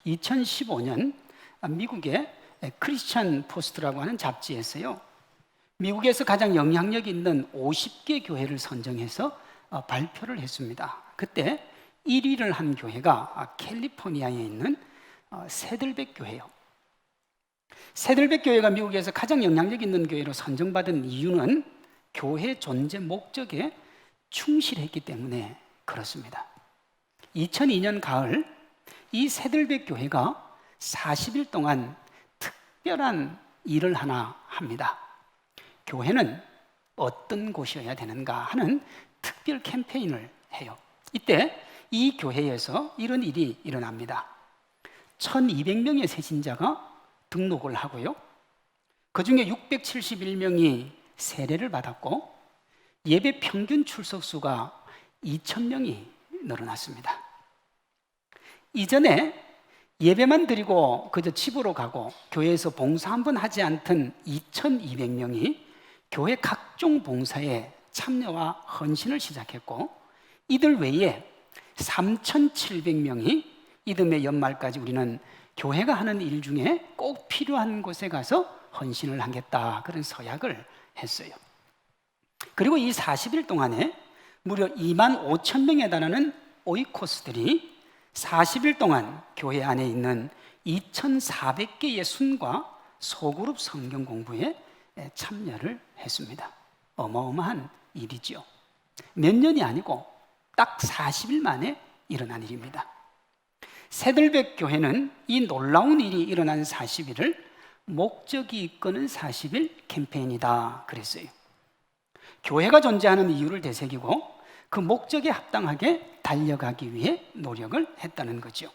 2015년 미국의 크리스천 포스트라고 하는 잡지에서요, 미국에서 가장 영향력 있는 50개 교회를 선정해서 발표를 했습니다. 그때 1위를 한 교회가 캘리포니아에 있는 세들백 교회요. 세들백 교회가 미국에서 가장 영향력 있는 교회로 선정받은 이유는 교회 존재 목적에 충실했기 때문에 그렇습니다. 2002년 가을 이 세들백 교회가 40일 동안 특별한 일을 하나 합니다. 교회는 어떤 곳이어야 되는가 하는 특별 캠페인을 해요. 이때 이 교회에서 이런 일이 일어납니다. 1200명의 새신자가 등록을 하고요, 그 중에 671명이 세례를 받았고 예배 평균 출석 수가 2000명이 늘어났습니다. 이전에 예배만 드리고 그저 집으로 가고 교회에서 봉사 한 번 하지 않던 2200명이 교회 각종 봉사에 참여와 헌신을 시작했고, 이들 외에 3700명이 이듬해 연말까지 우리는 교회가 하는 일 중에 꼭 필요한 곳에 가서 헌신을 하겠다, 그런 서약을 했어요. 그리고 이 40일 동안에 무려 25,000명에 달하는 오이코스들이 40일 동안 교회 안에 있는 2,400개의 순과 소그룹 성경 공부에 참여를 했습니다. 어마어마한 일이죠. 몇 년이 아니고 딱 40일 만에 일어난 일입니다. 세들백 교회는 이 놀라운 일이 일어난 40일을 목적이 이끄는 40일 캠페인이다 그랬어요. 교회가 존재하는 이유를 되새기고 그 목적에 합당하게 달려가기 위해 노력을 했다는 거죠.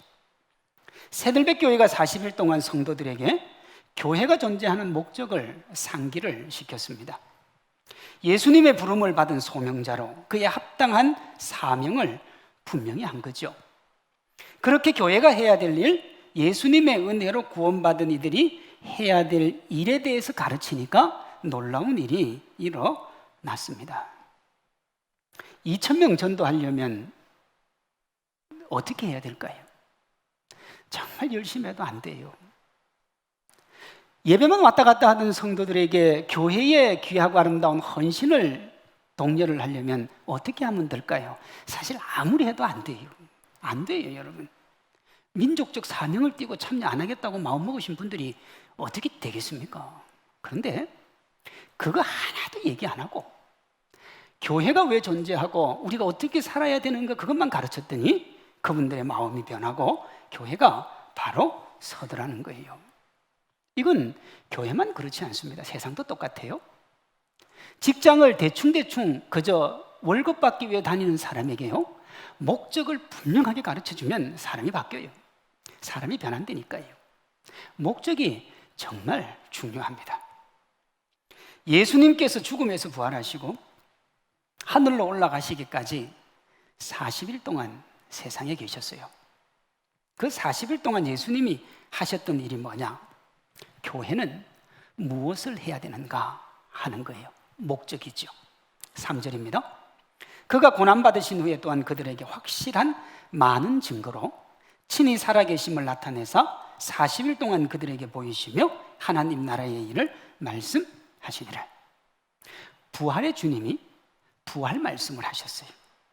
세들백 교회가 40일 동안 성도들에게 교회가 존재하는 목적을 상기를 시켰습니다. 예수님의 부름을 받은 소명자로 그에 합당한 사명을 분명히 한 거죠. 그렇게 교회가 해야 될 일, 예수님의 은혜로 구원받은 이들이 해야 될 일에 대해서 가르치니까 놀라운 일이 일어났습니다. 2,000명 전도하려면 어떻게 해야 될까요? 정말 열심히 해도 안 돼요. 예배만 왔다 갔다 하던 성도들에게 교회의 귀하고 아름다운 헌신을 독려를 하려면 어떻게 하면 될까요? 사실 아무리 해도 안 돼요. 안 돼요, 여러분. 민족적 사명을 띠고 참여 안 하겠다고 마음먹으신 분들이 어떻게 되겠습니까? 그런데 그거 하나도 얘기 안 하고 교회가 왜 존재하고 우리가 어떻게 살아야 되는가 그것만 가르쳤더니 그분들의 마음이 변하고 교회가 바로 서더라는 거예요. 이건 교회만 그렇지 않습니다. 세상도 똑같아요. 직장을 대충대충 그저 월급 받기 위해 다니는 사람에게요, 목적을 분명하게 가르쳐주면 사람이 바뀌어요. 사람이 변한다니까요. 목적이 정말 중요합니다. 예수님께서 죽음에서 부활하시고 하늘로 올라가시기까지 40일 동안 세상에 계셨어요. 그 40일 동안 예수님이 하셨던 일이 뭐냐? 교회는 무엇을 해야 되는가 하는 거예요. 목적이죠. 3절입니다. 그가 고난받으신 후에 또한 그들에게 확실한 많은 증거로 친히 살아계심을 나타내사 40일 동안 그들에게 보이시며 하나님 나라의 일을 말씀하시니라. 부활의 주님이 부활 말씀을 하셨어요.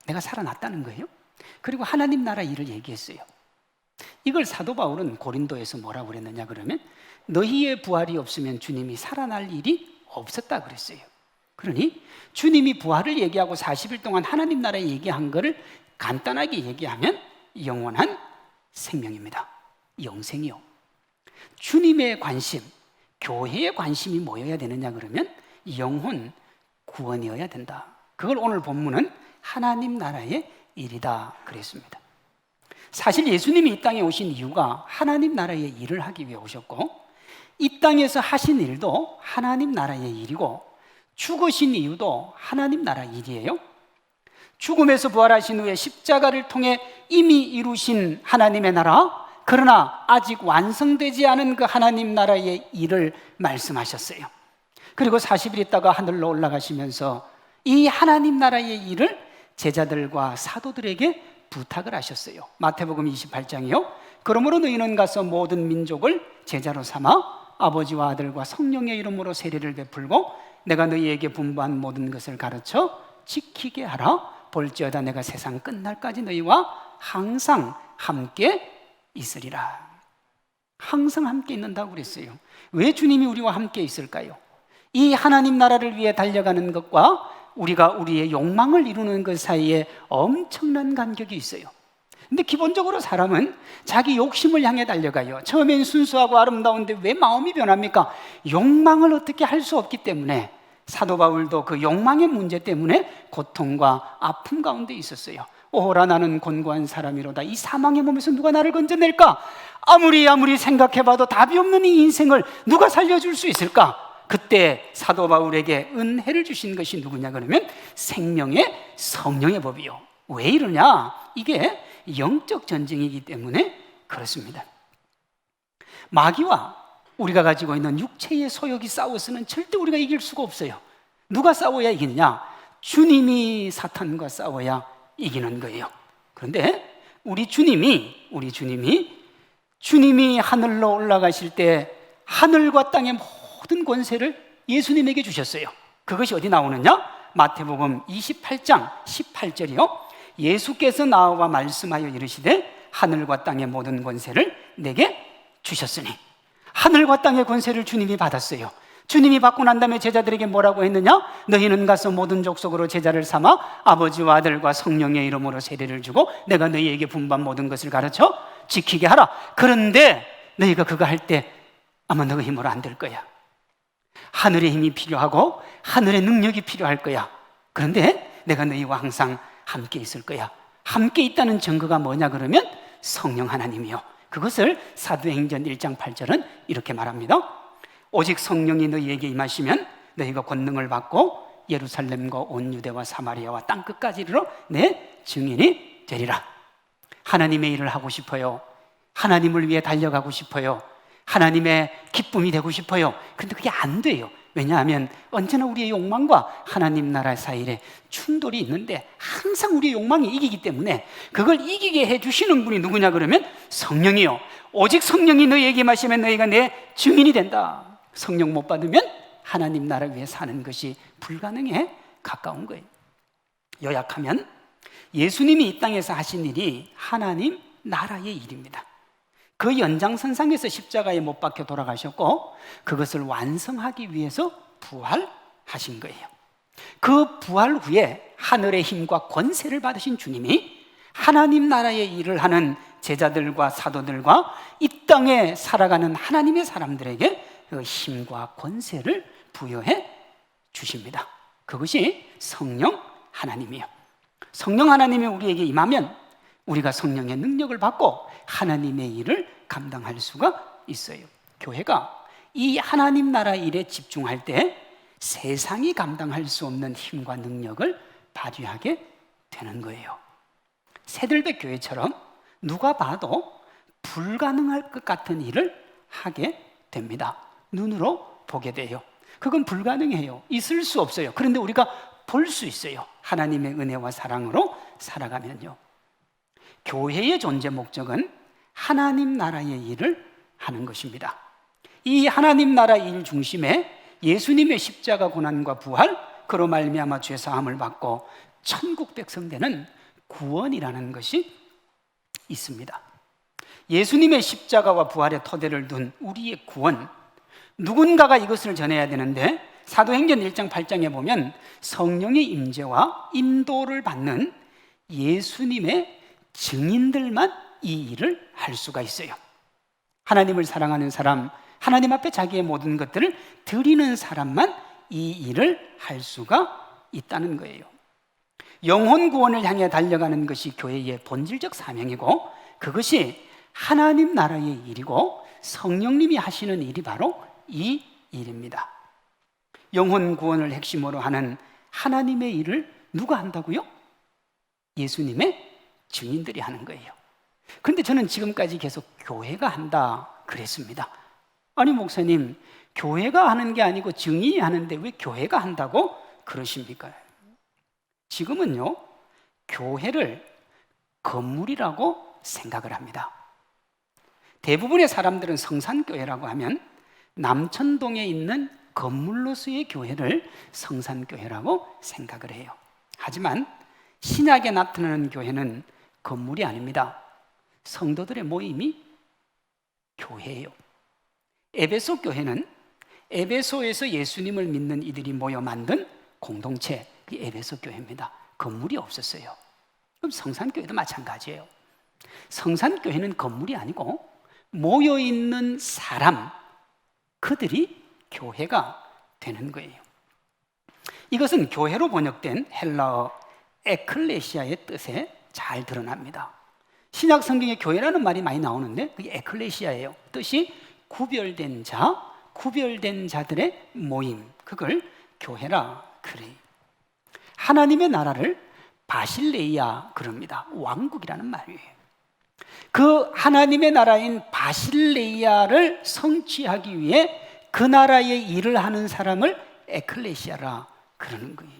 내가 살아났다는 거예요. 그리고 하나님 나라 일을 얘기했어요. 이걸 사도 바울은 고린도에서 뭐라고 그랬느냐 그러면 너희의 부활이 없으면 주님이 살아날 일이 없었다 그랬어요. 그러니 주님이 부활을 얘기하고 40일 동안 하나님 나라에 얘기한 거를 간단하게 얘기하면 영원한 생명입니다. 영생이요. 주님의 관심, 교회의 관심이 뭐여야 되느냐 그러면 영혼 구원이어야 된다. 그걸 오늘 본문은 하나님 나라의 일이다 그랬습니다. 사실 예수님이 이 땅에 오신 이유가 하나님 나라의 일을 하기 위해 오셨고, 이 땅에서 하신 일도 하나님 나라의 일이고, 죽으신 이유도 하나님 나라 일이에요. 죽음에서 부활하신 후에 십자가를 통해 이미 이루신 하나님의 나라, 그러나 아직 완성되지 않은 그 하나님 나라의 일을 말씀하셨어요. 그리고 40일 있다가 하늘로 올라가시면서 이 하나님 나라의 일을 제자들과 사도들에게 부탁을 하셨어요. 마태복음 28장이요. 그러므로 너희는 가서 모든 민족을 제자로 삼아 아버지와 아들과 성령의 이름으로 세례를 베풀고 내가 너희에게 분부한 모든 것을 가르쳐 지키게 하라. 볼지어다 내가 세상 끝날까지 너희와 항상 함께 있으리라. 항상 함께 있는다고 그랬어요. 왜 주님이 우리와 함께 있을까요? 이 하나님 나라를 위해 달려가는 것과 우리가 우리의 욕망을 이루는 것 사이에 엄청난 간격이 있어요. 근데 기본적으로 사람은 자기 욕심을 향해 달려가요. 처음엔 순수하고 아름다운데 왜 마음이 변합니까? 욕망을 어떻게 할 수 없기 때문에. 사도 바울도 그 욕망의 문제 때문에 고통과 아픔 가운데 있었어요. 오호라 나는 곤고한 사람이로다. 이 사망의 몸에서 누가 나를 건져낼까? 아무리 생각해봐도 답이 없는 이 인생을 누가 살려줄 수 있을까? 그때 사도 바울에게 은혜를 주신 것이 누구냐 그러면 생명의 성령의 법이요. 왜 이러냐? 이게 영적 전쟁이기 때문에 그렇습니다. 마귀와 우리가 가지고 있는 육체의 소욕이 싸워서는 절대 우리가 이길 수가 없어요. 누가 싸워야 이기느냐? 주님이 사탄과 싸워야 이기는 거예요. 그런데 우리 주님이 하늘로 올라가실 때 하늘과 땅의 모든 권세를 예수님에게 주셨어요. 그것이 어디 나오느냐? 마태복음 28장 18절이요. 예수께서 나와 말씀하여 이르시되 하늘과 땅의 모든 권세를 내게 주셨으니. 하늘과 땅의 권세를 주님이 받았어요. 주님이 받고 난 다음에 제자들에게 뭐라고 했느냐? 너희는 가서 모든 족속으로 제자를 삼아 아버지와 아들과 성령의 이름으로 세례를 주고 내가 너희에게 분부한 모든 것을 가르쳐 지키게 하라. 그런데 너희가 그거 할 때 아마 너희 힘으로 안 될 거야. 하늘의 힘이 필요하고 하늘의 능력이 필요할 거야. 그런데 내가 너희와 항상 함께 있을 거야. 함께 있다는 증거가 뭐냐 그러면 성령 하나님이요. 그것을 사도행전 1장 8절은 이렇게 말합니다. 오직 성령이 너희에게 임하시면 너희가 권능을 받고 예루살렘과 온 유대와 사마리아와 땅끝까지 이르러 내 증인이 되리라. 하나님의 일을 하고 싶어요. 하나님을 위해 달려가고 싶어요. 하나님의 기쁨이 되고 싶어요. 그런데 그게 안 돼요. 왜냐하면 언제나 우리의 욕망과 하나님 나라 사이에 충돌이 있는데 항상 우리의 욕망이 이기기 때문에 그걸 이기게 해주시는 분이 누구냐 그러면 성령이요. 오직 성령이 너희에게 임하시면 너희가 내 증인이 된다. 성령 못 받으면 하나님 나라 위해 사는 것이 불가능에 가까운 거예요. 요약하면 예수님이 이 땅에서 하신 일이 하나님 나라의 일입니다. 그 연장선상에서 십자가에 못 박혀 돌아가셨고 그것을 완성하기 위해서 부활하신 거예요. 그 부활 후에 하늘의 힘과 권세를 받으신 주님이 하나님 나라의 일을 하는 제자들과 사도들과 이 땅에 살아가는 하나님의 사람들에게 그 힘과 권세를 부여해 주십니다. 그것이 성령 하나님이에요. 성령 하나님이 우리에게 임하면 우리가 성령의 능력을 받고 하나님의 일을 감당할 수가 있어요. 교회가 이 하나님 나라 일에 집중할 때 세상이 감당할 수 없는 힘과 능력을 발휘하게 되는 거예요. 새들배 교회처럼 누가 봐도 불가능할 것 같은 일을 하게 됩니다. 눈으로 보게 돼요. 그건 불가능해요. 있을 수 없어요. 그런데 우리가 볼 수 있어요. 하나님의 은혜와 사랑으로 살아가면요. 교회의 존재 목적은 하나님 나라의 일을 하는 것입니다. 이 하나님 나라 일 중심에 예수님의 십자가 고난과 부활, 그로 말미암아 죄 사함을 받고 천국 백성 되는 구원이라는 것이 있습니다. 예수님의 십자가와 부활의 토대를 둔 우리의 구원, 누군가가 이것을 전해야 되는데 사도행전 1장 8장에 보면 성령의 임재와 인도를 받는 예수님의 증인들만 이 일을 할 수가 있어요. 하나님을 사랑하는 사람, 하나님 앞에 자기의 모든 것들을 드리는 사람만 이 일을 할 수가 있다는 거예요. 영혼 구원을 향해 달려가는 것이 교회의 본질적 사명이고 그것이 하나님 나라의 일이고 성령님이 하시는 일이 바로 이 일입니다. 영혼 구원을 핵심으로 하는 하나님의 일을 누가 한다고요? 예수님의 증인들이 하는 거예요. 그런데 저는 지금까지 계속 교회가 한다 그랬습니다. 아니 목사님, 교회가 하는 게 아니고 증인이 하는데 왜 교회가 한다고 그러십니까? 지금은요, 교회를 건물이라고 생각을 합니다. 대부분의 사람들은 성산교회라고 하면 남천동에 있는 건물로서의 교회를 성산교회라고 생각을 해요. 하지만 신약에 나타나는 교회는 건물이 아닙니다. 성도들의 모임이 교회예요. 에베소 교회는 에베소에서 예수님을 믿는 이들이 모여 만든 공동체, 그 에베소 교회입니다. 건물이 없었어요. 그럼 성산교회도 마찬가지예요. 성산교회는 건물이 아니고 모여있는 사람, 그들이 교회가 되는 거예요. 이것은 교회로 번역된 헬라어 에클레시아의 뜻에 잘 드러납니다. 신약 성경에 교회라는 말이 많이 나오는데 그게 에클레시아예요. 뜻이 구별된 자, 구별된 자들의 모임, 그걸 교회라 그래요. 하나님의 나라를 바실레이아 그럽니다. 왕국이라는 말이에요. 그 하나님의 나라인 바실레이아를 성취하기 위해 그 나라의 일을 하는 사람을 에클레시아라 그러는 거예요.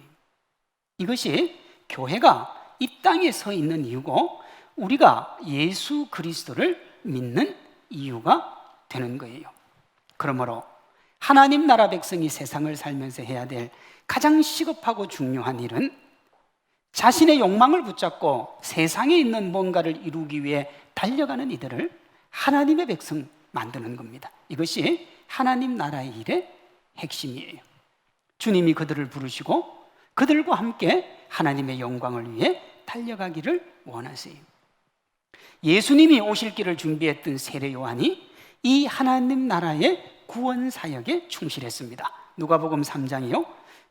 이것이 교회가 이 땅에 서 있는 이유고 우리가 예수 그리스도를 믿는 이유가 되는 거예요. 그러므로 하나님 나라 백성이 세상을 살면서 해야 될 가장 시급하고 중요한 일은 자신의 욕망을 붙잡고 세상에 있는 뭔가를 이루기 위해 달려가는 이들을 하나님의 백성 만드는 겁니다. 이것이 하나님 나라의 일의 핵심이에요. 주님이 그들을 부르시고 그들과 함께 하나님의 영광을 위해 달려가기를 원하세요. 예수님이 오실 길을 준비했던 세례 요한이 이 하나님 나라의 구원 사역에 충실했습니다. 누가복음 3장이요.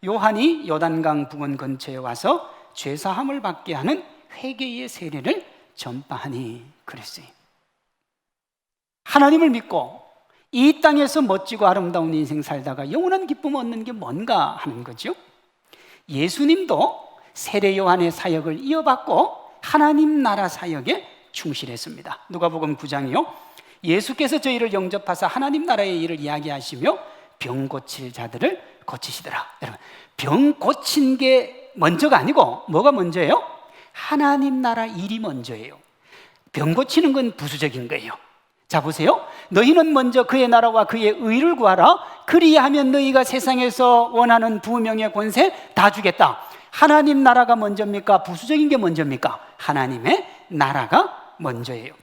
요한이 요단강 부근 근처에 와서 죄사함을 받게 하는 회개의 세례를 전파하니 그랬어요. 하나님을 믿고 이 땅에서 멋지고 아름다운 인생 살다가 영원한 기쁨 얻는 게 뭔가 하는 거죠. 예수님도 세례 요한의 사역을 이어받고 하나님 나라 사역에 충실했습니다. 누가복음 9장이요. 예수께서 저희를 영접하사 하나님 나라의 일을 이야기하시며 병 고칠 자들을 고치시더라. 여러분, 병 고친 게 먼저가 아니고 뭐가 먼저예요? 하나님 나라 일이 먼저예요. 병 고치는 건 부수적인 거예요. 자 보세요. 너희는 먼저 그의 나라와 그의 의를 구하라. 그리하면 너희가 세상에서 원하는 부명의 권세 다 주겠다. 하나님 나라가 먼저입니까? 부수적인 게 먼저입니까? 하나님의 나라가 먼저예요.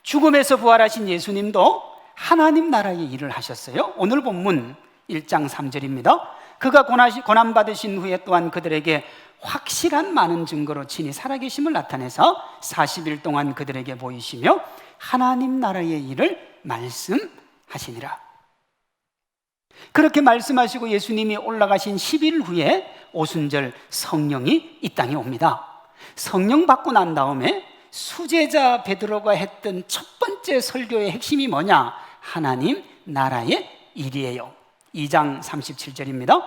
죽음에서 부활하신 예수님도 하나님 나라의 일을 하셨어요. 오늘 본문 1장 3절입니다. 그가 고난받으신 후에 또한 그들에게 확실한 많은 증거로 친히 살아계심을 나타내서 40일 동안 그들에게 보이시며 하나님 나라의 일을 말씀하시니라. 그렇게 말씀하시고 예수님이 올라가신 10일 후에 오순절 성령이 이 땅에 옵니다. 성령 받고 난 다음에 수제자 베드로가 했던 첫 번째 설교의 핵심이 뭐냐? 하나님 나라의 일이에요. 2장 37절입니다.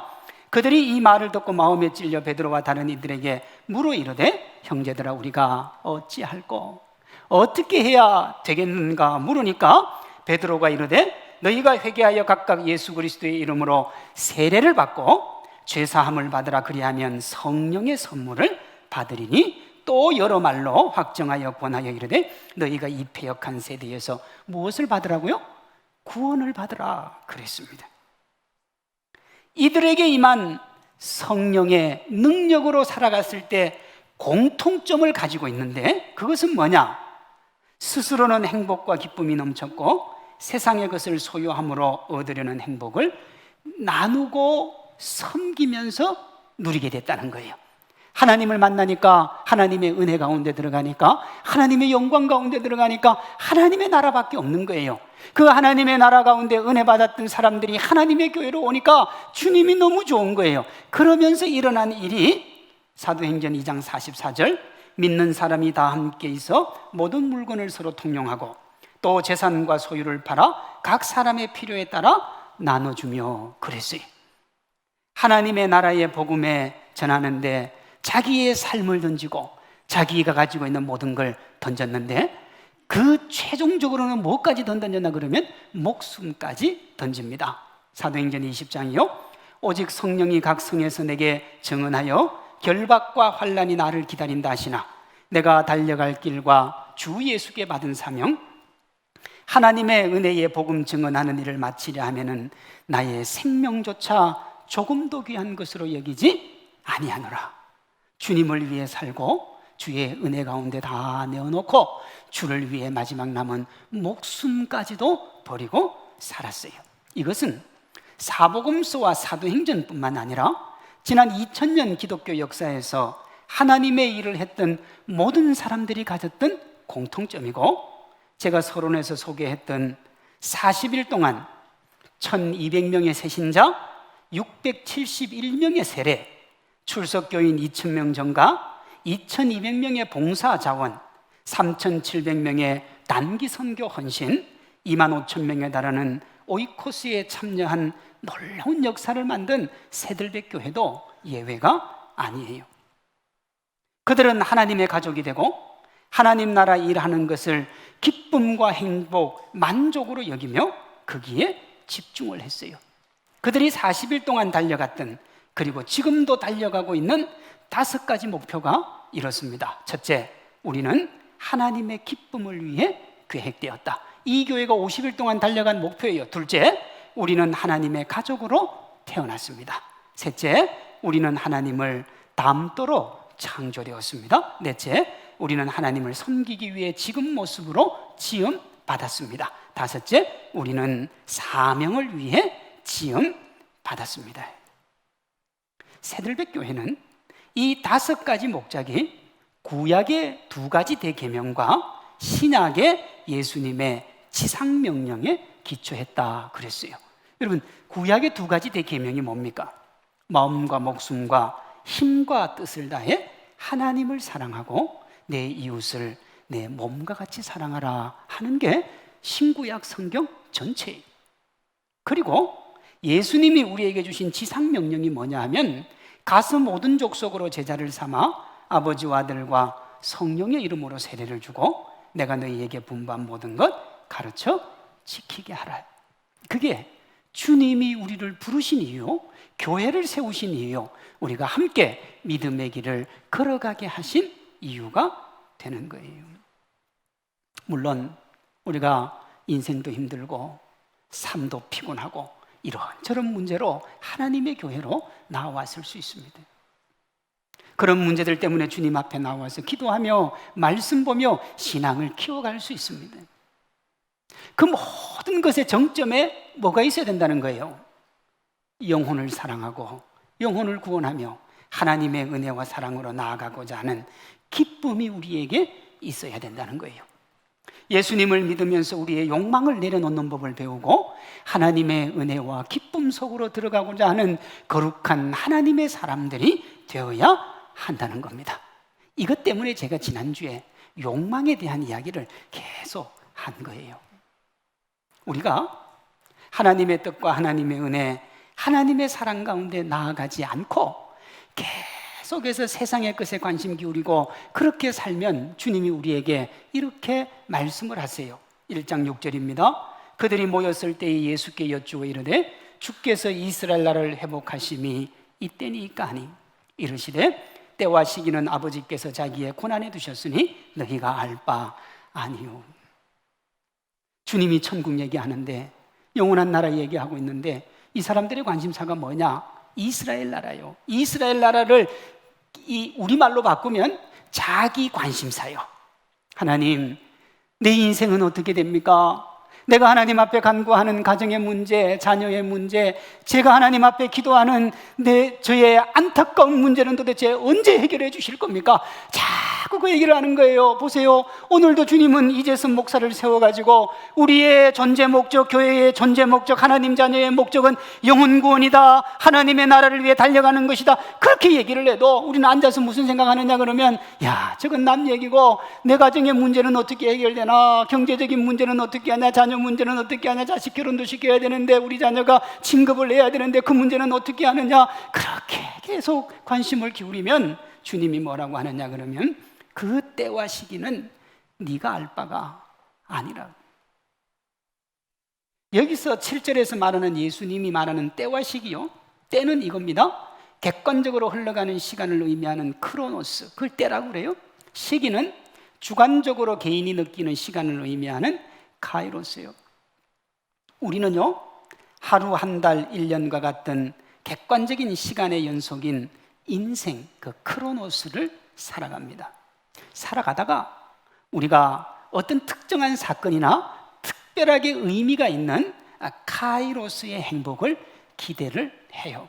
그들이 이 말을 듣고 마음에 찔려 베드로와 다른 이들에게 물어 이르되 형제들아 우리가 어찌할꼬? 어떻게 해야 되겠는가 물으니까 베드로가 이르되 너희가 회개하여 각각 예수 그리스도의 이름으로 세례를 받고 죄사함을 받으라. 그리하면 성령의 선물을 받으리니 또 여러 말로 확정하여 권하여 이르되 너희가 이 패역한 세대에서 무엇을 받으라고요? 구원을 받으라 그랬습니다. 이들에게 임한 성령의 능력으로 살아갔을 때 공통점을 가지고 있는데 그것은 뭐냐? 스스로는 행복과 기쁨이 넘쳤고 세상의 것을 소유함으로 얻으려는 행복을 나누고 섬기면서 누리게 됐다는 거예요. 하나님을 만나니까 하나님의 은혜 가운데 들어가니까 하나님의 영광 가운데 들어가니까 하나님의 나라밖에 없는 거예요. 그 하나님의 나라 가운데 은혜 받았던 사람들이 하나님의 교회로 오니까 주님이 너무 좋은 거예요. 그러면서 일어난 일이 사도행전 2장 44절 믿는 사람이 다 함께 있어 모든 물건을 서로 통용하고 또 재산과 소유를 팔아 각 사람의 필요에 따라 나눠주며 그랬어요. 하나님의 나라의 복음에 전하는데 자기의 삶을 던지고 자기가 가지고 있는 모든 걸 던졌는데 그 최종적으로는 뭐까지 던졌나 그러면 목숨까지 던집니다. 사도행전 20장이요. 오직 성령이 각 성에서 내게 증언하여 결박과 환난이 나를 기다린다 하시나 내가 달려갈 길과 주 예수께 받은 사명 하나님의 은혜의 복음 증언하는 일을 마치려 하면은 나의 생명조차 조금도 귀한 것으로 여기지 아니하노라. 주님을 위해 살고 주의 은혜 가운데 다 내어놓고 주를 위해 마지막 남은 목숨까지도 버리고 살았어요. 이것은 사복음서와 사도행전뿐만 아니라 지난 2000년 기독교 역사에서 하나님의 일을 했던 모든 사람들이 가졌던 공통점이고, 제가 서론에서 소개했던 40일 동안 1200명의 새신자, 671명의 세례, 출석교인 2000명 전가, 2200명의 봉사자원, 3700명의 단기 선교 헌신, 25000명에 달하는 오이코스에 참여한 놀라운 역사를 만든 새들백교회도 예외가 아니에요. 그들은 하나님의 가족이 되고 하나님 나라 일하는 것을 기쁨과 행복, 만족으로 여기며 거기에 집중을 했어요. 그들이 40일 동안 달려갔던, 그리고 지금도 달려가고 있는 5가지 목표가 이렇습니다. 첫째, 우리는 하나님의 기쁨을 위해 계획되었다. 이 교회가 50일 동안 달려간 목표예요. 둘째, 우리는 하나님의 가족으로 태어났습니다. 셋째, 우리는 하나님을 닮도록 창조되었습니다. 넷째, 우리는 하나님을 섬기기 위해 지금 모습으로 지음 받았습니다. 다섯째, 우리는 사명을 위해 지음 받았습니다. 새들백교회는 이 5가지 목적이 구약의 2가지 대계명과 신약의 예수님의 지상명령에 기초했다 그랬어요. 여러분, 구약의 2가지 대계명이 뭡니까? 마음과 목숨과 힘과 뜻을 다해 하나님을 사랑하고 내 이웃을 내 몸과 같이 사랑하라 하는 게 신구약 성경 전체예요. 그리고 예수님이 우리에게 주신 지상명령이 뭐냐 하면, 가서 모든 족속으로 제자를 삼아 아버지와 아들과 성령의 이름으로 세례를 주고 내가 너희에게 분부한 모든 것 가르쳐 지키게 하라. 그게 주님이 우리를 부르신 이유, 교회를 세우신 이유, 우리가 함께 믿음의 길을 걸어가게 하신 이유가 되는 거예요. 물론 우리가 인생도 힘들고 삶도 피곤하고 이런저런 문제로 하나님의 교회로 나왔을 수 있습니다. 그런 문제들 때문에 주님 앞에 나와서 기도하며 말씀 보며 신앙을 키워갈 수 있습니다. 그 모든 것의 정점에 뭐가 있어야 된다는 거예요? 영혼을 사랑하고 영혼을 구원하며 하나님의 은혜와 사랑으로 나아가고자 하는 기쁨이 우리에게 있어야 된다는 거예요. 예수님을 믿으면서 우리의 욕망을 내려놓는 법을 배우고 하나님의 은혜와 기쁨 속으로 들어가고자 하는 거룩한 하나님의 사람들이 되어야 한다는 겁니다. 이것 때문에 제가 지난주에 욕망에 대한 이야기를 계속 한 거예요. 우리가 하나님의 뜻과 하나님의 은혜, 하나님의 사랑 가운데 나아가지 않고 계속해서 세상의 것에 관심 기울이고 그렇게 살면 주님이 우리에게 이렇게 말씀을 하세요. 1장 6절입니다. 그들이 모였을 때에 예수께 여쭈어 이르되 주께서 이스라엘 나라를 회복하심이 이때니까 하니 이르시되 때와 시기는 아버지께서 자기의 고난에 두셨으니 너희가 알 바 아니요. 주님이 천국 얘기하는데, 영원한 나라 얘기하고 있는데 이 사람들의 관심사가 뭐냐? 이스라엘 나라요. 이스라엘 나라를 이 우리말로 바꾸면 자기 관심사요. 하나님, 내 인생은 어떻게 됩니까? 내가 하나님 앞에 간구하는 가정의 문제, 자녀의 문제, 제가 하나님 앞에 기도하는 저의 안타까운 문제는 도대체 언제 해결해 주실 겁니까? 자꾸 그 얘기를 하는 거예요. 보세요, 오늘도 주님은 이재선 목사를 세워가지고 우리의 존재 목적, 교회의 존재 목적, 하나님 자녀의 목적은 영혼 구원이다, 하나님의 나라를 위해 달려가는 것이다, 그렇게 얘기를 해도 우리는 앉아서 무슨 생각하느냐 그러면, 야, 저건 남 얘기고 내 가정의 문제는 어떻게 해결되나, 경제적인 문제는 어떻게 하냐, 자녀 문제는 어떻게 하냐, 자식 결혼도 시켜야 되는데 우리 자녀가 진급을 해야 되는데 그 문제는 어떻게 하느냐, 그렇게 계속 관심을 기울이면 주님이 뭐라고 하느냐 그러면, 그 때와 시기는 네가 알 바가 아니라. 여기서 7절에서 말하는 예수님이 말하는 때와 시기요, 때는 이겁니다. 객관적으로 흘러가는 시간을 의미하는 크로노스, 그걸 때라고 그래요. 시기는 주관적으로 개인이 느끼는 시간을 의미하는 카이로스요. 우리는요, 하루, 한 달, 1년과 같은 객관적인 시간의 연속인 인생, 그 크로노스를 살아갑니다. 살아가다가 우리가 어떤 특정한 사건이나 특별하게 의미가 있는 카이로스의 행복을 기대를 해요.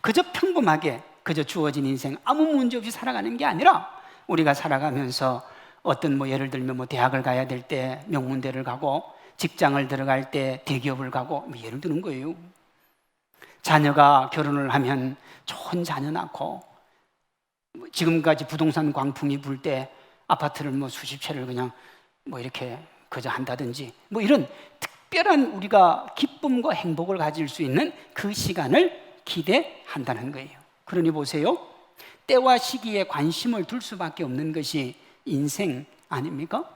그저 평범하게, 그저 주어진 인생 아무 문제 없이 살아가는 게 아니라 우리가 살아가면서 어떤 예를 들면 대학을 가야 될 때 명문대를 가고, 직장을 들어갈 때 대기업을 가고, 예를 드는 거예요. 자녀가 결혼을 하면 좋은 자녀 낳고, 지금까지 부동산 광풍이 불 때 아파트를 수십 채를 그냥 이렇게 그저 한다든지, 이런 특별한 우리가 기쁨과 행복을 가질 수 있는 그 시간을 기대한다는 거예요. 그러니 보세요, 때와 시기에 관심을 둘 수밖에 없는 것이 인생 아닙니까?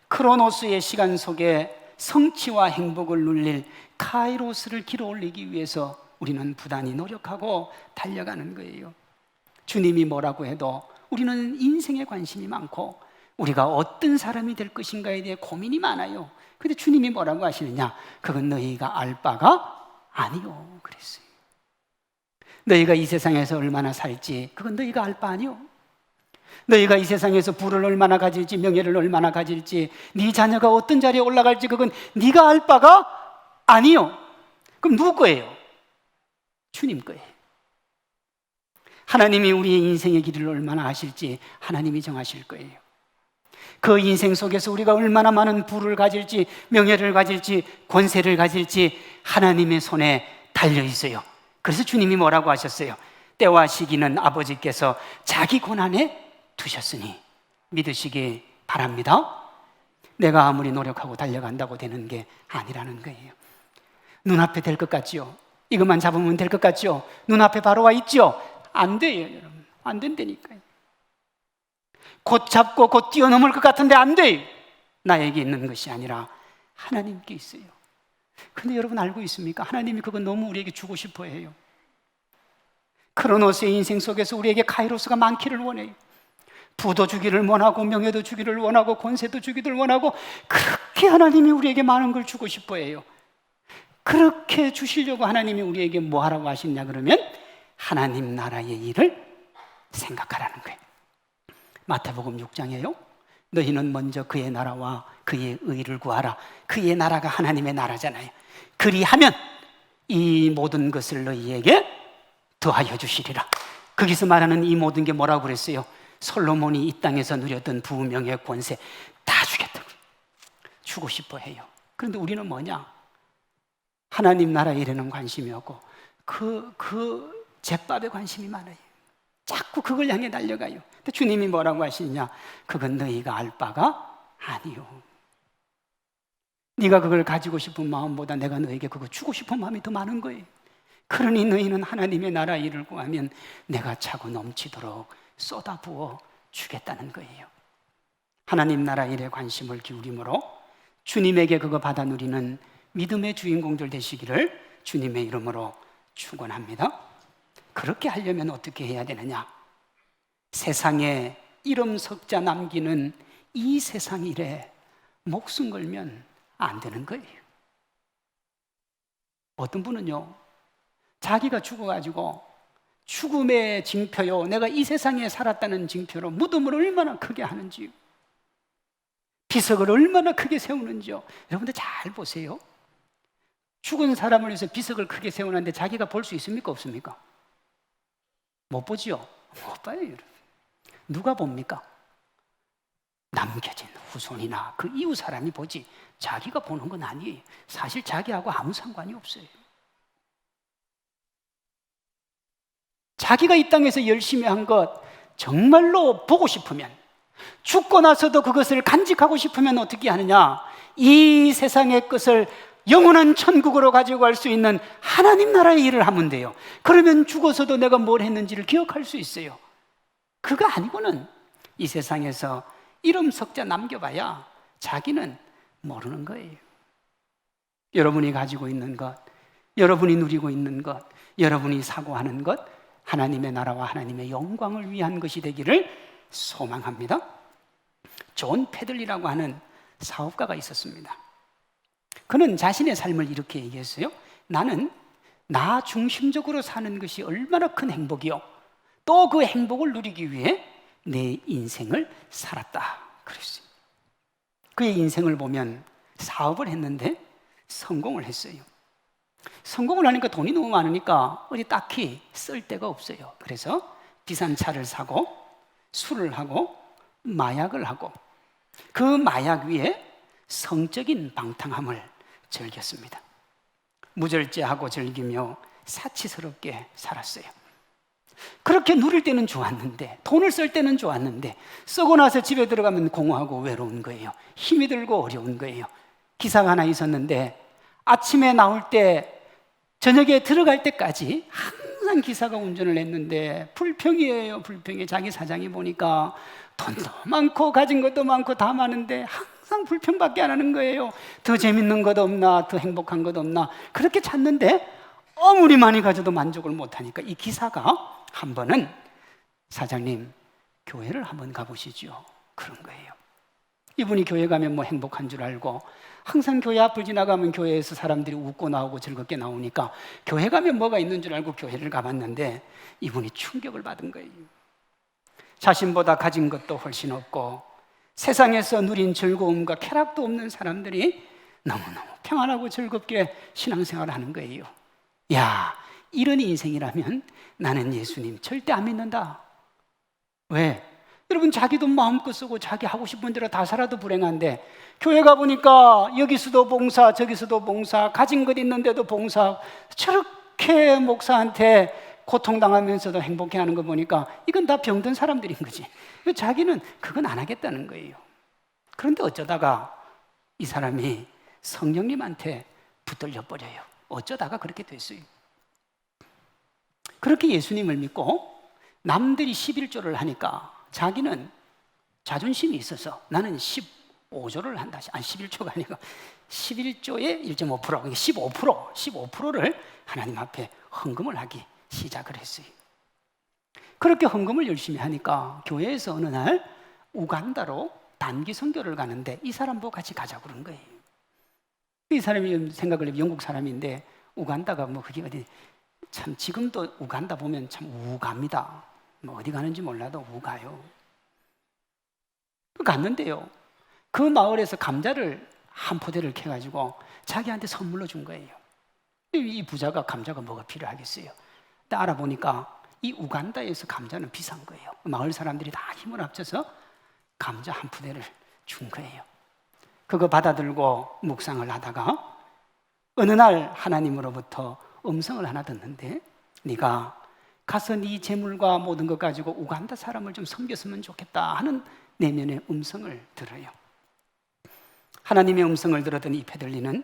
크로노스의 시간 속에 성취와 행복을 누릴 카이로스를 길어 올리기 위해서 우리는 부단히 노력하고 달려가는 거예요. 주님이 뭐라고 해도 우리는 인생에 관심이 많고 우리가 어떤 사람이 될 것인가에 대해 고민이 많아요. 그런데 주님이 뭐라고 하시느냐? 그건 너희가 알 바가 아니요 그랬어요. 너희가 이 세상에서 얼마나 살지 그건 너희가 알 바 아니요. 너희가 이 세상에서 부를 얼마나 가질지, 명예를 얼마나 가질지, 네 자녀가 어떤 자리에 올라갈지 그건 네가 알 바가 아니요. 그럼 누구 거예요? 주님 거예요. 하나님이 우리의 인생의 길을 얼마나 하실지 하나님이 정하실 거예요. 그 인생 속에서 우리가 얼마나 많은 부를 가질지, 명예를 가질지, 권세를 가질지 하나님의 손에 달려 있어요. 그래서 주님이 뭐라고 하셨어요? 때와 시기는 아버지께서 자기 권한에 두셨으니 믿으시기 바랍니다. 내가 아무리 노력하고 달려간다고 되는 게 아니라는 거예요. 눈앞에 될 것 같지요? 이것만 잡으면 될 것 같지요? 눈앞에 바로 와 있죠? 안 돼요, 여러분. 안 된다니까요. 곧 잡고 곧 뛰어넘을 것 같은데 안 돼요. 나에게 있는 것이 아니라 하나님께 있어요. 근데 여러분 알고 있습니까? 하나님이 그거 너무 우리에게 주고 싶어 해요. 크로노스의 인생 속에서 우리에게 카이로스가 많기를 원해요. 부도 주기를 원하고, 명예도 주기를 원하고, 권세도 주기를 원하고, 그렇게 하나님이 우리에게 많은 걸 주고 싶어 해요. 그렇게 주시려고 하나님이 우리에게 뭐 하라고 하시냐 그러면 하나님 나라의 일을 생각하라는 거예요. 마태복음 6장에요. 너희는 먼저 그의 나라와 그의 의를 구하라. 그의 나라가 하나님의 나라잖아요. 그리하면 이 모든 것을 너희에게 더하여 주시리라. 거기서 말하는 이 모든 게 뭐라고 그랬어요? 솔로몬이 이 땅에서 누렸던 부명예 권세 다 주겠다고 주고 싶어 해요. 그런데 우리는 뭐냐? 하나님 나라 일에는 관심이 없고 그 잿밥에 관심이 많아요. 자꾸 그걸 향해 달려가요. 근데 주님이 뭐라고 하시느냐? 그건 너희가 알 바가 아니요. 네가 그걸 가지고 싶은 마음보다 내가 너에게 그거 주고 싶은 마음이 더 많은 거예요. 그러니 너희는 하나님의 나라 일을 구하면 내가 차고 넘치도록 쏟아부어 주겠다는 거예요. 하나님 나라 일에 관심을 기울임으로 주님에게 그거 받아 누리는 믿음의 주인공들 되시기를 주님의 이름으로 축원합니다. 그렇게 하려면 어떻게 해야 되느냐? 세상에 이름 석자 남기는 이 세상 일에 목숨 걸면 안 되는 거예요. 어떤 분은요, 자기가 죽어가지고 죽음의 징표요, 내가 이 세상에 살았다는 징표로 무덤을 얼마나 크게 하는지요, 비석을 얼마나 크게 세우는지요. 여러분들 잘 보세요. 죽은 사람을 위해서 비석을 크게 세우는데 자기가 볼 수 있습니까? 없습니까? 못 보지요? 못 봐요, 여러분. 누가 봅니까? 남겨진 후손이나 그 이웃 사람이 보지 자기가 보는 건 아니에요. 사실 자기하고 아무 상관이 없어요. 자기가 이 땅에서 열심히 한 것 정말로 보고 싶으면, 죽고 나서도 그것을 간직하고 싶으면 어떻게 하느냐? 이 세상의 것을 영원한 천국으로 가지고 갈 수 있는 하나님 나라의 일을 하면 돼요. 그러면 죽어서도 내가 뭘 했는지를 기억할 수 있어요. 그거 아니고는 이 세상에서 이름 석자 남겨봐야 자기는 모르는 거예요. 여러분이 가지고 있는 것, 여러분이 누리고 있는 것, 여러분이 사고하는 것, 하나님의 나라와 하나님의 영광을 위한 것이 되기를 소망합니다. 존 패들리라고 하는 사업가가 있었습니다. 그는 자신의 삶을 이렇게 얘기했어요. 나는 나 중심적으로 사는 것이 얼마나 큰 행복이요, 또 그 행복을 누리기 위해 내 인생을 살았다 그랬어요. 그의 인생을 보면 사업을 했는데 성공을 했어요. 성공을 하니까 돈이 너무 많으니까 어디 딱히 쓸 데가 없어요. 그래서 비싼 차를 사고 술을 하고 마약을 하고 그 마약 위에 성적인 방탕함을 즐겼습니다. 무절제하고 즐기며 사치스럽게 살았어요. 그렇게 누릴 때는 좋았는데, 돈을 쓸 때는 좋았는데, 쓰고 나서 집에 들어가면 공허하고 외로운 거예요. 힘이 들고 어려운 거예요. 기사가 하나 있었는데 아침에 나올 때 저녁에 들어갈 때까지 항상 기사가 운전을 했는데 불평이에요. 불평이. 자기 사장이 보니까 돈도 많고 가진 것도 많고 다 많은데 항상 불평밖에 안 하는 거예요. 더 재밌는 것 없나, 더 행복한 것 없나, 그렇게 찾는데 아무리 많이 가져도 만족을 못하니까 이 기사가 한 번은 사장님, 교회를 한번 가보시죠, 그런 거예요. 이분이 교회 가면 뭐 행복한 줄 알고 항상 교회 앞을 지나가면 교회에서 사람들이 웃고 나오고 즐겁게 나오니까 교회 가면 뭐가 있는 줄 알고 교회를 가봤는데 이분이 충격을 받은 거예요. 자신보다 가진 것도 훨씬 없고 세상에서 누린 즐거움과 쾌락도 없는 사람들이 너무너무 평안하고 즐겁게 신앙생활을 하는 거예요. 야, 이런 인생이라면 나는 예수님 절대 안 믿는다. 왜? 여러분, 자기 돈 마음껏 쓰고 자기 하고 싶은 대로 다 살아도 불행한데 교회 가보니까 여기서도 봉사 저기서도 봉사, 가진 것 있는데도 봉사, 저렇게 목사한테 고통당하면서도 행복해하는 거 보니까 이건 다 병든 사람들인 거지. 자기는 그건 안 하겠다는 거예요. 그런데 어쩌다가 이 사람이 성령님한테 붙들려 버려요. 어쩌다가 그렇게 됐어요. 그렇게 예수님을 믿고 남들이 11조를 하니까 자기는 자존심이 있어서 나는 15조를 한다. 아니 11조가 아니고 11조의 1.5%, 15%를 하나님 앞에 헌금을 하기 시작을 했어요. 그렇게 헌금을 열심히 하니까 교회에서 어느 날 우간다로 단기 선교를 가는데 이 사람 보고 같이 가자고 그런 거예요. 이 사람이 생각을 해보면 영국 사람인데 우간다가 뭐 그게 어디, 참 지금도 우간다 보면 참 우갑니다. 뭐 어디 가는지 몰라도 우가요. 갔는데요, 그 마을에서 감자를 한 포대를 캐가지고 자기한테 선물로 준 거예요. 이 부자가 감자가 뭐가 필요하겠어요. 근데 알아보니까 이 우간다에서 감자는 비싼 거예요. 마을 사람들이 다 힘을 합쳐서 감자 한 포대를 준 거예요. 그거 받아들고 묵상을 하다가 어느 날 하나님으로부터 음성을 하나 듣는데, 네가 가서 네 재물과 모든 것 가지고 우간다 사람을 좀 섬겼으면 좋겠다 하는 내면의 음성을 들어요. 하나님의 음성을 들었더니 이 페들리는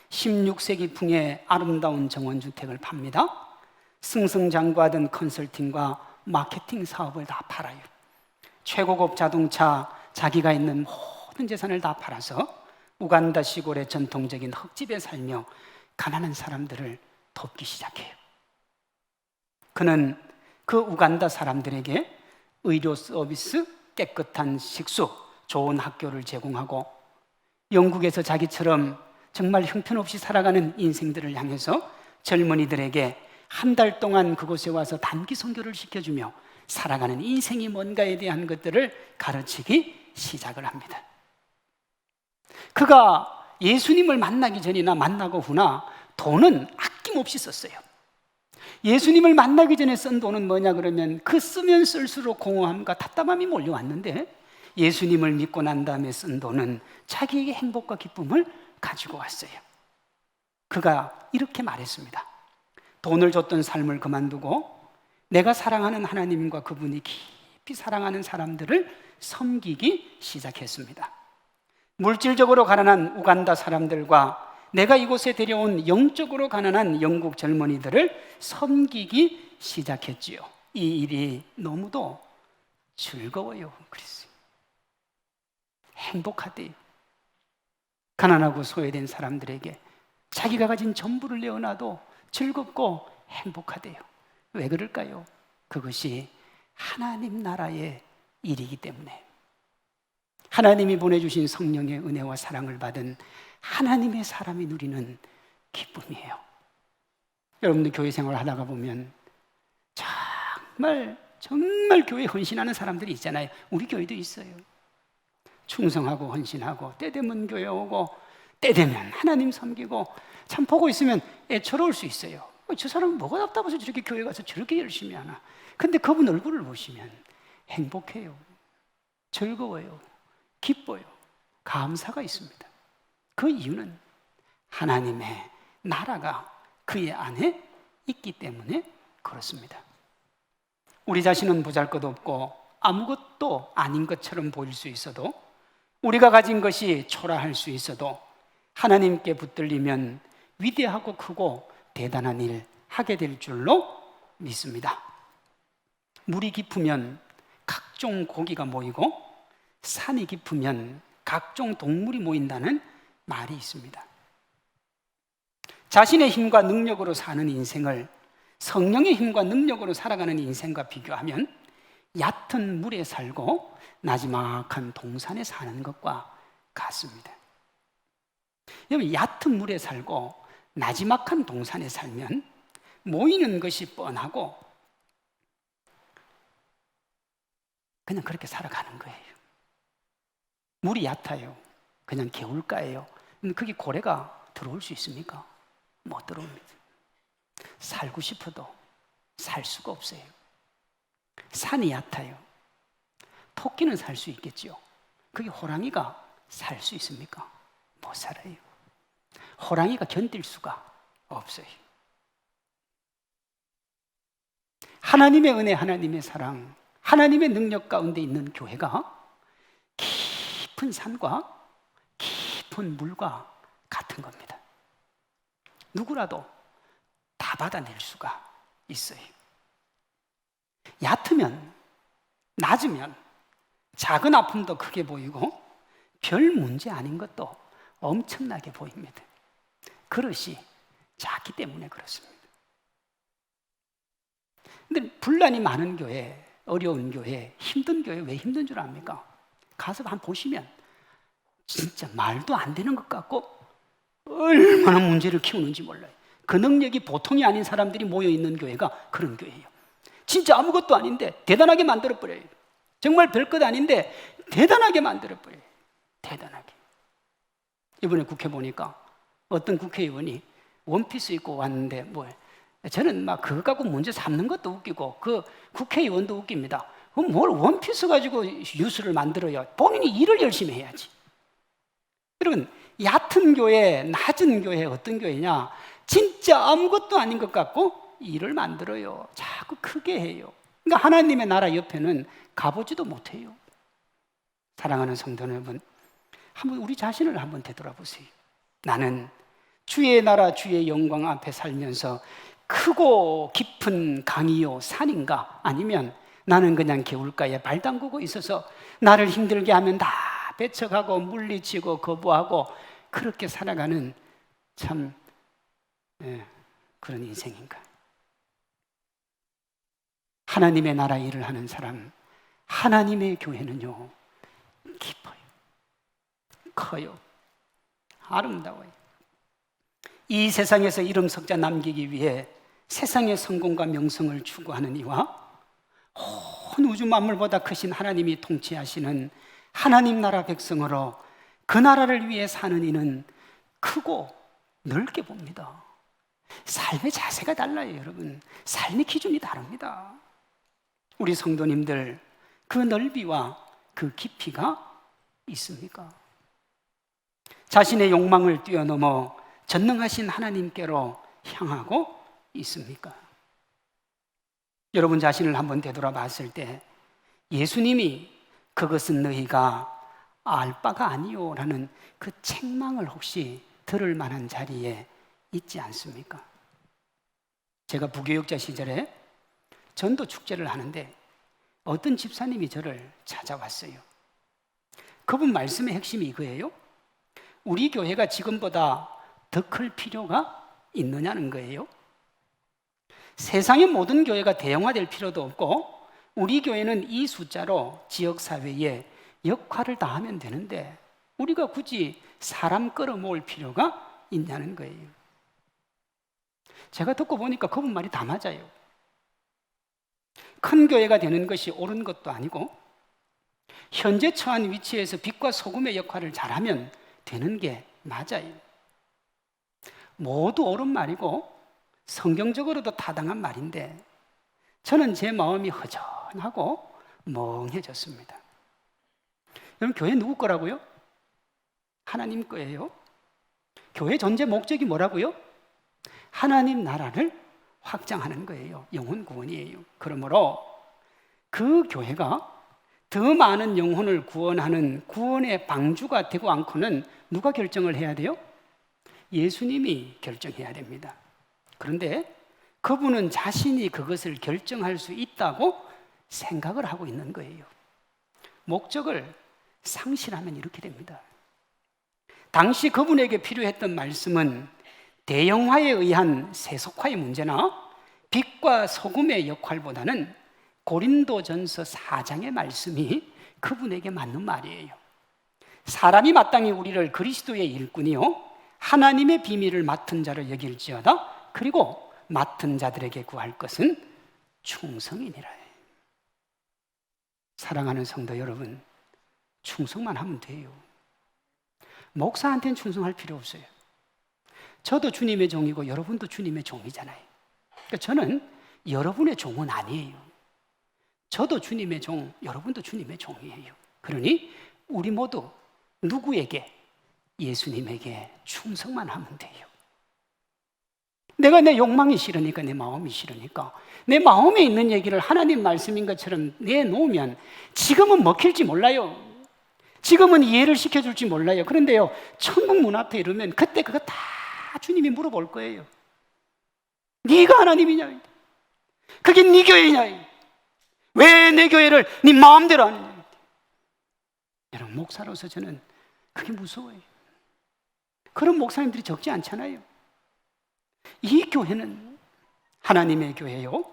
16세기 풍의 아름다운 정원주택을 팝니다. 승승장구하던 컨설팅과 마케팅 사업을 다 팔아요. 최고급 자동차, 자기가 있는 모든 재산을 다 팔아서 우간다 시골의 전통적인 흙집에 살며 가난한 사람들을 돕기 시작해요. 그는 그 우간다 사람들에게 의료 서비스, 깨끗한 식수, 좋은 학교를 제공하고 영국에서 자기처럼 정말 형편없이 살아가는 인생들을 향해서 젊은이들에게 한 달 동안 그곳에 와서 단기 선교를 시켜주며 살아가는 인생이 뭔가에 대한 것들을 가르치기 시작을 합니다. 그가 예수님을 만나기 전이나 만나고 후나 돈은 아낌없이 썼어요. 예수님을 만나기 전에 쓴 돈은 뭐냐 그러면 그 쓰면 쓸수록 공허함과 답답함이 몰려왔는데, 예수님을 믿고 난 다음에 쓴 돈은 자기에게 행복과 기쁨을 가지고 왔어요. 그가 이렇게 말했습니다. 돈을 줬던 삶을 그만두고 내가 사랑하는 하나님과 그분이 깊이 사랑하는 사람들을 섬기기 시작했습니다. 물질적으로 가난한 우간다 사람들과 내가 이곳에 데려온 영적으로 가난한 영국 젊은이들을 섬기기 시작했지요. 이 일이 너무도 즐거워요. 그랬어요. 행복하대요. 가난하고 소외된 사람들에게 자기가 가진 전부를 내어놔도 즐겁고 행복하대요. 왜 그럴까요? 그것이 하나님 나라의 일이기 때문에. 하나님이 보내주신 성령의 은혜와 사랑을 받은 하나님의 사람이 누리는 기쁨이에요. 여러분들 교회 생활을 하다가 보면 정말 교회에 헌신하는 사람들이 있잖아요. 우리 교회도 있어요. 충성하고 헌신하고 때되면 교회 오고 때되면 하나님 섬기고, 참 보고 있으면 애처로울 수 있어요. 저 사람은 뭐가 답답해서 저렇게 교회 가서 저렇게 열심히 하나. 근데 그분 얼굴을 보시면 행복해요, 즐거워요, 기뻐요, 감사가 있습니다. 그 이유는 하나님의 나라가 그의 안에 있기 때문에 그렇습니다. 우리 자신은 보잘것없고 아무것도 아닌 것처럼 보일 수 있어도, 우리가 가진 것이 초라할 수 있어도 하나님께 붙들리면 위대하고 크고 대단한 일 하게 될 줄로 믿습니다. 물이 깊으면 각종 고기가 모이고 산이 깊으면 각종 동물이 모인다는 말이 있습니다. 자신의 힘과 능력으로 사는 인생을 성령의 힘과 능력으로 살아가는 인생과 비교하면 얕은 물에 살고 나지막한 동산에 사는 것과 같습니다. 여러분, 얕은 물에 살고 나지막한 동산에 살면 모이는 것이 뻔하고 그냥 그렇게 살아가는 거예요. 물이 얕아요. 그냥 개울가예요. 근데 거기 고래가 들어올 수 있습니까? 못 들어옵니다. 살고 싶어도 살 수가 없어요. 산이 얕아요. 토끼는 살 수 있겠죠. 거기 호랑이가 살 수 있습니까? 못 살아요. 호랑이가 견딜 수가 없어요. 하나님의 은혜, 하나님의 사랑, 하나님의 능력 가운데 있는 교회가 깊은 산과 깊은 물과 같은 겁니다. 누구라도 다 받아낼 수가 있어요. 얕으면, 낮으면 작은 아픔도 크게 보이고 별 문제 아닌 것도 엄청나게 보입니다. 그릇이 작기 때문에 그렇습니다. 근데 분란이 많은 교회, 어려운 교회, 힘든 교회 왜 힘든 줄 압니까? 가서 한번 보시면 진짜 말도 안 되는 것 같고 얼마나 문제를 키우는지 몰라요. 그 능력이 보통이 아닌 사람들이 모여있는 교회가 그런 교회예요. 진짜 아무것도 아닌데 대단하게 만들어버려요. 정말 별것 아닌데 대단하게 만들어버려요. 대단하게. 이번에 국회 보니까 어떤 국회의원이 원피스 입고 왔는데 저는 막 그거 갖고 문제 삼는 것도 웃기고 그 국회의원도 웃깁니다. 뭘 원피스 가지고 뉴스를 만들어요. 본인이 일을 열심히 해야지. 여러분, 얕은 교회, 낮은 교회 어떤 교회냐? 진짜 아무것도 아닌 것 같고 일을 만들어요. 자꾸 크게 해요. 그러니까 하나님의 나라 옆에는 가보지도 못해요. 사랑하는 성도 여러분, 한번 우리 자신을 한번 되돌아보세요. 나는 주의 나라, 주의 영광 앞에 살면서 크고 깊은 강이요 산인가? 아니면 나는 그냥 개울가에 발 담그고 있어서 나를 힘들게 하면 다 배척하고 물리치고 거부하고 그렇게 살아가는 참 그런 인생인가? 하나님의 나라 일을 하는 사람, 하나님의 교회는요 깊어요, 커요, 아름다워요. 이 세상에서 이름 석자 남기기 위해 세상의 성공과 명성을 추구하는 이와 온 우주 만물보다 크신 하나님이 통치하시는 하나님 나라 백성으로 그 나라를 위해 사는 이는 크고 넓게 봅니다. 삶의 자세가 달라요, 여러분. 삶의 기준이 다릅니다. 우리 성도님들, 그 넓이와 그 깊이가 있습니까? 자신의 욕망을 뛰어넘어 전능하신 하나님께로 향하고 있습니까? 여러분 자신을 한번 되돌아 봤을 때 예수님이 그것은 너희가 알 바가 아니요 라는 그 책망을 혹시 들을 만한 자리에 있지 않습니까? 제가 부교육자 시절에 전도 축제를 하는데 어떤 집사님이 저를 찾아왔어요. 그분 말씀의 핵심이 이거예요. 우리 교회가 지금보다 더 클 필요가 있느냐는 거예요. 세상의 모든 교회가 대형화될 필요도 없고 우리 교회는 이 숫자로 지역사회에 역할을 다 하면 되는데 우리가 굳이 사람 끌어모을 필요가 있냐는 거예요. 제가 듣고 보니까 그분 말이 다 맞아요. 큰 교회가 되는 것이 옳은 것도 아니고 현재 처한 위치에서 빛과 소금의 역할을 잘하면 되는 게 맞아요. 모두 옳은 말이고 성경적으로도 타당한 말인데 저는 제 마음이 허전하고 멍해졌습니다. 여러분, 교회 누구 거라고요? 하나님 거예요. 교회 존재 목적이 뭐라고요? 하나님 나라를 확장하는 거예요. 영혼 구원이에요. 그러므로 그 교회가 더 많은 영혼을 구원하는 구원의 방주가 되고 않고는 누가 결정을 해야 돼요? 예수님이 결정해야 됩니다. 그런데 그분은 자신이 그것을 결정할 수 있다고 생각을 하고 있는 거예요. 목적을 상실하면 이렇게 됩니다. 당시 그분에게 필요했던 말씀은 대형화에 의한 세속화의 문제나 빛과 소금의 역할보다는 고린도전서 4장의 말씀이 그분에게 맞는 말이에요. 사람이 마땅히 우리를 그리스도의 일꾼이요 하나님의 비밀을 맡은 자로 여길지어다. 그리고 맡은 자들에게 구할 것은 충성이니라. 사랑하는 성도 여러분, 충성만 하면 돼요. 목사한테는 충성할 필요 없어요. 저도 주님의 종이고 여러분도 주님의 종이잖아요. 그러니까 저는 여러분의 종은 아니에요. 저도 주님의 종, 여러분도 주님의 종이에요. 그러니 우리 모두 누구에게? 예수님에게 충성만 하면 돼요. 내가 내 욕망이 싫으니까, 내 마음이 싫으니까 내 마음에 있는 얘기를 하나님 말씀인 것처럼 내놓으면 지금은 먹힐지 몰라요. 지금은 이해를 시켜줄지 몰라요. 그런데요, 천국 문 앞에 이르면 그때 그거 다 주님이 물어볼 거예요. 네가 하나님이냐? 그게 네 교회냐? 왜 내 교회를 네 마음대로 하느냐? 여러분, 목사로서 저는 그게 무서워요. 그런 목사님들이 적지 않잖아요. 이 교회는 하나님의 교회요,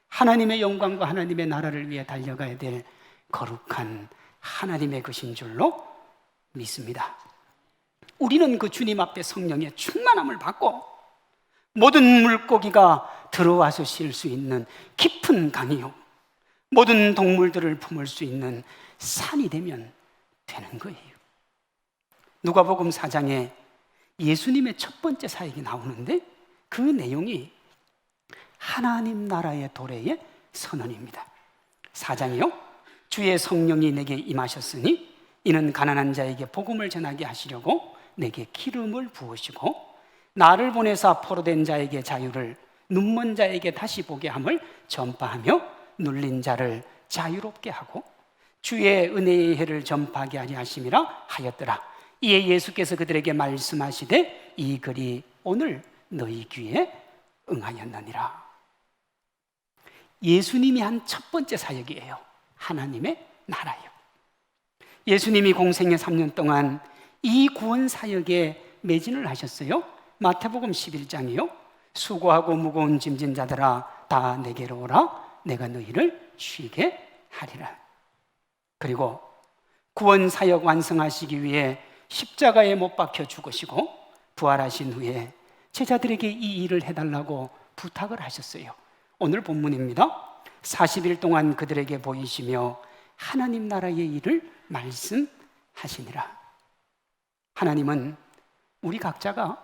하나님의 영광과 하나님의 나라를 위해 달려가야 될 거룩한 하나님의 것인 줄로 믿습니다. 우리는 그 주님 앞에 성령의 충만함을 받고 모든 물고기가 들어와서 쉴 수 있는 깊은 강이요 모든 동물들을 품을 수 있는 산이 되면 되는 거예요. 누가복음 4장에 예수님의 첫 번째 사역이 나오는데 그 내용이 하나님 나라의 도래의 선언입니다. 4장이요, 주의 성령이 내게 임하셨으니 이는 가난한 자에게 복음을 전하게 하시려고 내게 기름을 부으시고 나를 보내사 포로된 자에게 자유를, 눈먼 자에게 다시 보게 함을 전파하며 눌린 자를 자유롭게 하고 주의 은혜의 해를 전파하게 하려 하심이라 하였더라. 이에 예수께서 그들에게 말씀하시되 이 글이 오늘 너희 귀에 응하였느니라. 예수님이 한 첫 번째 사역이에요. 하나님의 나라요. 예수님이 공생의 3년 동안 이 구원 사역에 매진을 하셨어요. 마태복음 11장이요, 수고하고 무거운 짐진 자들아 다 내게로 오라 내가 너희를 쉬게 하리라. 그리고 구원 사역 완성하시기 위해 십자가에 못 박혀 죽으시고 부활하신 후에 제자들에게 이 일을 해달라고 부탁을 하셨어요. 오늘 본문입니다. 40일 동안 그들에게 보이시며 하나님 나라의 일을 말씀하시니라. 하나님은 우리 각자가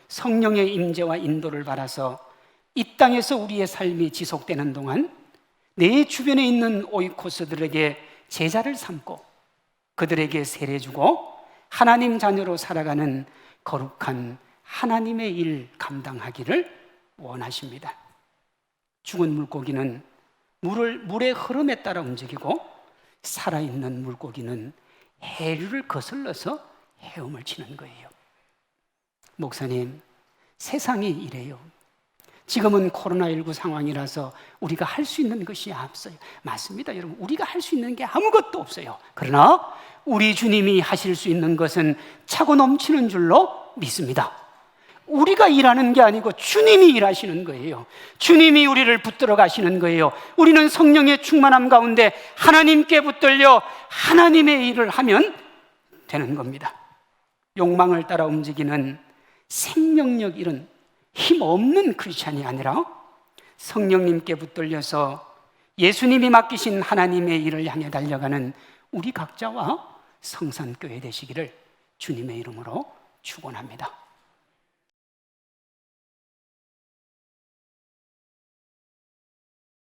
성령의 임재와 인도를 받아서 이 땅에서 우리의 삶이 지속되는 동안 내 주변에 있는 오이코스들에게 제자를 삼고 그들에게 세례 주고 하나님 자녀로 살아가는 거룩한 하나님의 일 감당하기를 원하십니다. 죽은 물고기는 물의 흐름에 따라 움직이고 살아있는 물고기는 해류를 거슬러서 헤엄을 치는 거예요. 목사님, 세상이 이래요. 지금은 코로나19 상황이라서 우리가 할 수 있는 것이 없어요. 맞습니다, 여러분. 우리가 할 수 있는 게 아무것도 없어요. 그러나 우리 주님이 하실 수 있는 것은 차고 넘치는 줄로 믿습니다. 우리가 일하는 게 아니고 주님이 일하시는 거예요. 주님이 우리를 붙들어 가시는 거예요. 우리는 성령의 충만함 가운데 하나님께 붙들려 하나님의 일을 하면 되는 겁니다. 욕망을 따라 움직이는 생명력 잃은 힘없는 크리스찬이 아니라 성령님께 붙들려서 예수님이 맡기신 하나님의 일을 향해 달려가는 우리 각자와 성산교회 되시기를 주님의 이름으로 축원합니다.